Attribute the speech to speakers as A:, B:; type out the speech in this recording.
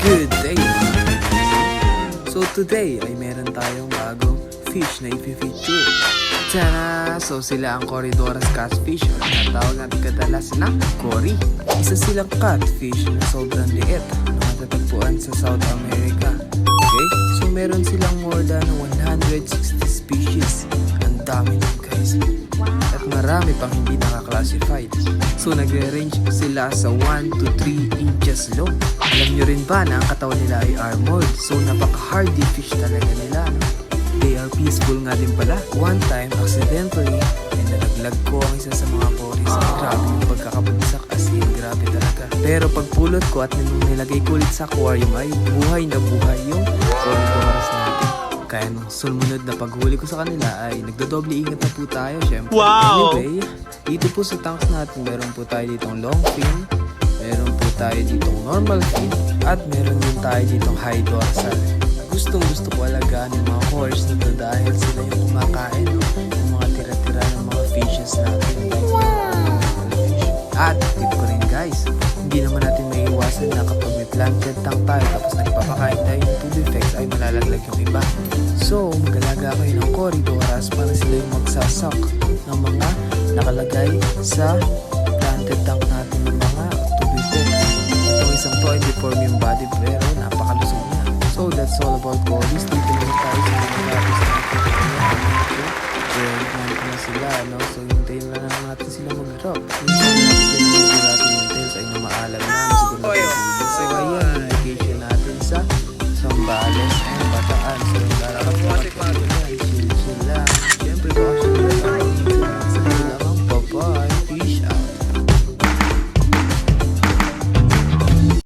A: Good day! So today ay meron tayong bagong fish na i-feature. Tara! So sila ang Corydoras catfish o tinatawag natin kadalas na Cory. Isa silang catfish na sobrang liit na matatagpuan sa South America. Okay? So meron silang more than 160 species. Ang dami nun guys. At marami pang hindi nakaklassified. So nagre-range sila sa 1 to 3 inches long. Alam nyo rin ba na ang katawan nila ay armored? So napaka-hardy fish talaga nila. They are peaceful nga din pala. One time, accidentally, ay nalaglag ko ang isa sa mga cories. Grabe yung pagkakabagsak, as in, grabe talaga. Pero pagpulot ko at nilagay ko ulit sa aquarium ay buhay na buhay yung Corydoras natin. Kaya nung sumunod na paghuli ko sa kanila ay nagdodoble ingat na po tayo syempre.
B: Wow!
A: Anyway, dito po sa tanks natin meron po tayo ditong long fin, meron po tayo ditong normal fin, at meron din tayo ditong high dorsal. Gustong gusto ko alagaan yung mga cories nito dahil sila yung kumakain ng mga tira-tira ng mga fishes natin. At tip ko rin guys, hindi naman natin may iwasan na kapag may planted tank tayo tapos nagpapakain tayo ng tube effects ay malalaglag yung iba. So mag-alaga kayo ng Corydoras para sila yung magsasak ng mga nakalagay sa planted tank natin ng mga tube effects. Itong isang to ay deform yung body pero